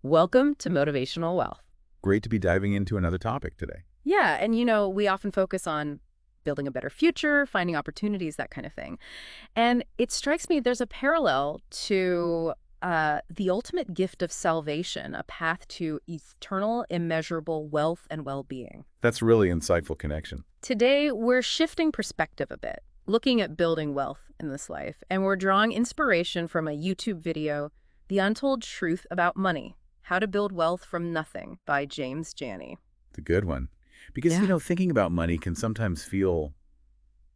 Welcome to Motivational Wealth. Great to be diving into another topic today. Yeah, and we often focus on building a better future, finding opportunities, that kind of thing. And it strikes me there's a parallel to the ultimate gift of salvation, a path to eternal, immeasurable wealth and well-being. That's a really insightful connection. Today, we're shifting perspective a bit, looking at building wealth in this life, and we're drawing inspiration from a YouTube video, The Untold Truth About Money: How to Build Wealth from Nothing by James Janney. It's a good one. Because, Yeah. thinking about money can sometimes feel,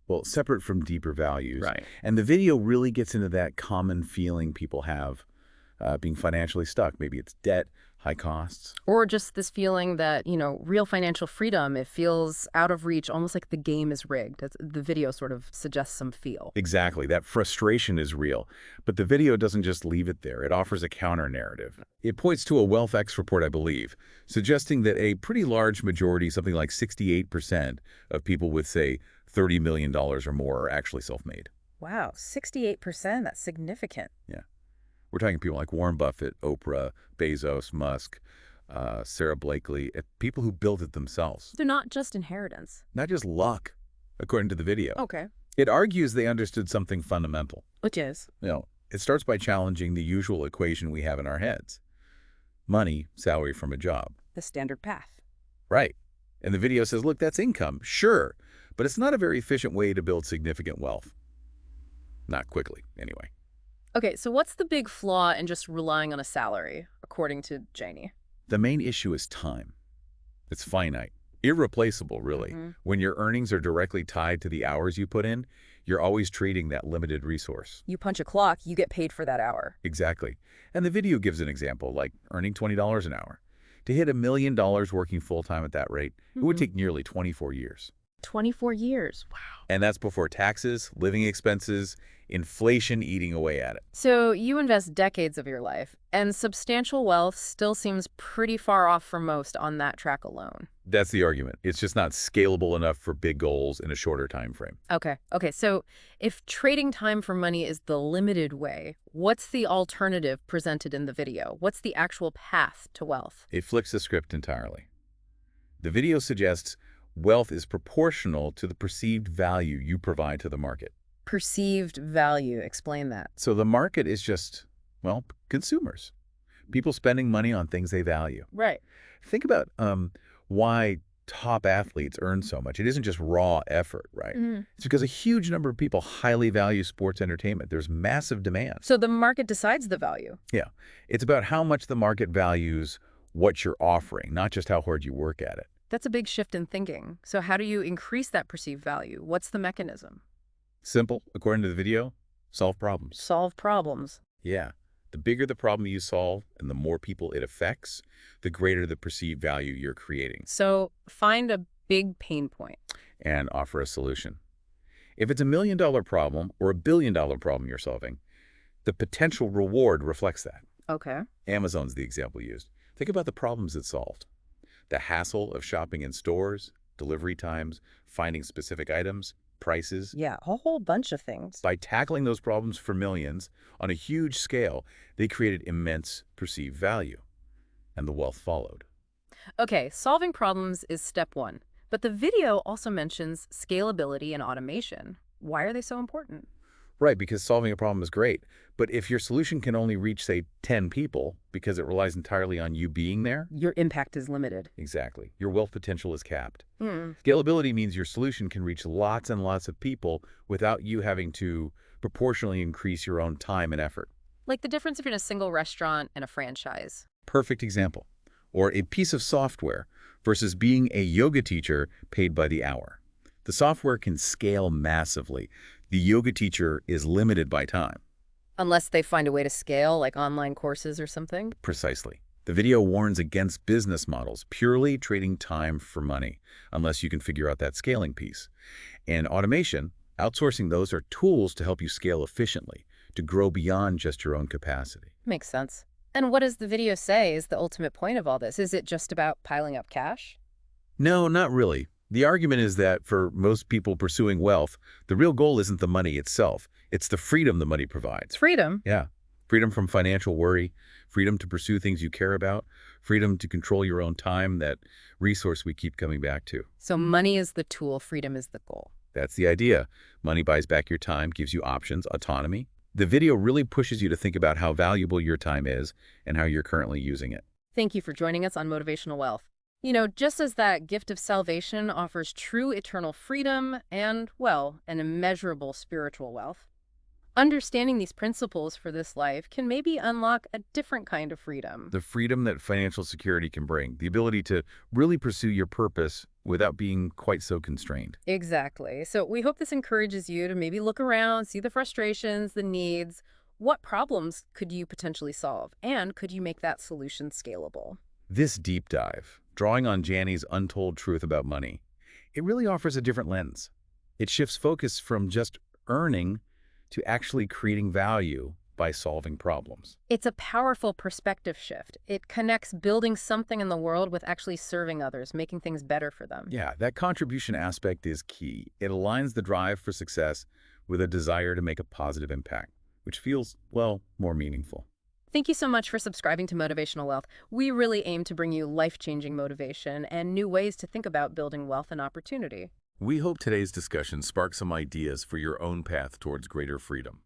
well, separate from deeper values. Right. And the video really gets into that common feeling people have being financially stuck. Maybe it's debt, high costs. Or just this feeling that, real financial freedom, it feels out of reach, almost like the game is rigged. The video sort of suggests some feel. Exactly. That frustration is real. But the video doesn't just leave it there. It offers a counter-narrative. It points to a WealthX report, I believe, suggesting that a pretty large majority, something like 68% of people with, say, $30 million or more are actually self-made. Wow, 68%, that's significant. Yeah. We're talking people like Warren Buffett, Oprah, Bezos, Musk, Sarah Blakely, people who built it themselves. They're not just inheritance. Not just luck, according to the video. Okay. It argues they understood something fundamental. Which is? It starts by challenging the usual equation we have in our heads. Money, salary from a job. The standard path. Right. And the video says, look, that's income, sure, but it's not a very efficient way to build significant wealth. Not quickly, anyway. Okay, so what's the big flaw in just relying on a salary, according to Janney? The main issue is time. It's finite, irreplaceable, really. When your earnings are directly tied to the hours you put in, you're always trading that limited resource. You punch a clock, you get paid for that hour. Exactly. And the video gives an example, like earning $20 an hour. To hit $1 million working full-time at that rate, it would take nearly 24 years. 24 years. Wow. And that's before taxes, living expenses, inflation eating away at it. So you invest decades of your life, and substantial wealth still seems pretty far off for most on that track alone. That's the argument. It's just not scalable enough for big goals in a shorter time frame. Okay. So if trading time for money is the limited way, what's the alternative presented in the video? What's the actual path to wealth? It flips the script entirely. The video suggests wealth is proportional to the perceived value you provide to the market. Perceived value. Explain that. So the market is just, well, consumers. People spending money on things they value. Right. Think about why top athletes earn so much. It isn't just raw effort, right? It's because a huge number of people highly value sports entertainment. There's massive demand. So the market decides the value. Yeah. It's about how much the market values what you're offering, not just how hard you work at it. That's a big shift in thinking. So how do you increase that perceived value? What's the mechanism? Simple, according to the video, solve problems. Solve problems. Yeah. The bigger the problem you solve and the more people it affects, the greater the perceived value you're creating. So find a big pain point. And offer a solution. If it's $1 million problem or $1 billion problem you're solving, the potential reward reflects that. Okay. Amazon's the example used. Think about the problems it solved. The hassle of shopping in stores, delivery times, finding specific items, prices. Yeah, a whole bunch of things. By tackling those problems for millions on a huge scale, they created immense perceived value, and the wealth followed. Okay, solving problems is step one. But the video also mentions scalability and automation. Why are they so important? Right, because solving a problem is great. But if your solution can only reach, say, 10 people because it relies entirely on you being there. Your impact is limited. Exactly. Your wealth potential is capped. Scalability means your solution can reach lots and lots of people without you having to proportionally increase your own time and effort. Like the difference between a single restaurant and a franchise. Perfect example. Or a piece of software versus being a yoga teacher paid by the hour. The software can scale massively. The yoga teacher is limited by time. Unless they find a way to scale, like online courses or something. Precisely. The video warns against business models purely trading time for money, unless you can figure out that scaling piece. And automation, outsourcing those are tools to help you scale efficiently, to grow beyond just your own capacity. Makes sense. And what does the video say is the ultimate point of all this? Is it just about piling up cash? No, not really. The argument is that for most people pursuing wealth, the real goal isn't the money itself. It's the freedom the money provides. Freedom? Yeah. Freedom from financial worry, freedom to pursue things you care about, freedom to control your own time, that resource we keep coming back to. So money is the tool, freedom is the goal. That's the idea. Money buys back your time, gives you options, autonomy. The video really pushes you to think about how valuable your time is and how you're currently using it. Thank you for joining us on Motivational Wealth. Just as that gift of salvation offers true eternal freedom and, well, an immeasurable spiritual wealth, understanding these principles for this life can maybe unlock a different kind of freedom. The freedom that financial security can bring, the ability to really pursue your purpose without being quite so constrained. Exactly. So we hope this encourages you to maybe look around, see the frustrations, the needs. What problems could you potentially solve? And could you make that solution scalable? This deep dive, drawing on Jani's untold truth about money, it really offers a different lens. It shifts focus from just earning to actually creating value by solving problems. It's a powerful perspective shift. It connects building something in the world with actually serving others, making things better for them. Yeah, that contribution aspect is key. It aligns the drive for success with a desire to make a positive impact, which feels, well, more meaningful. Thank you so much for subscribing to Motivational Wealth. We really aim to bring you life-changing motivation and new ways to think about building wealth and opportunity. We hope today's discussion sparks some ideas for your own path towards greater freedom.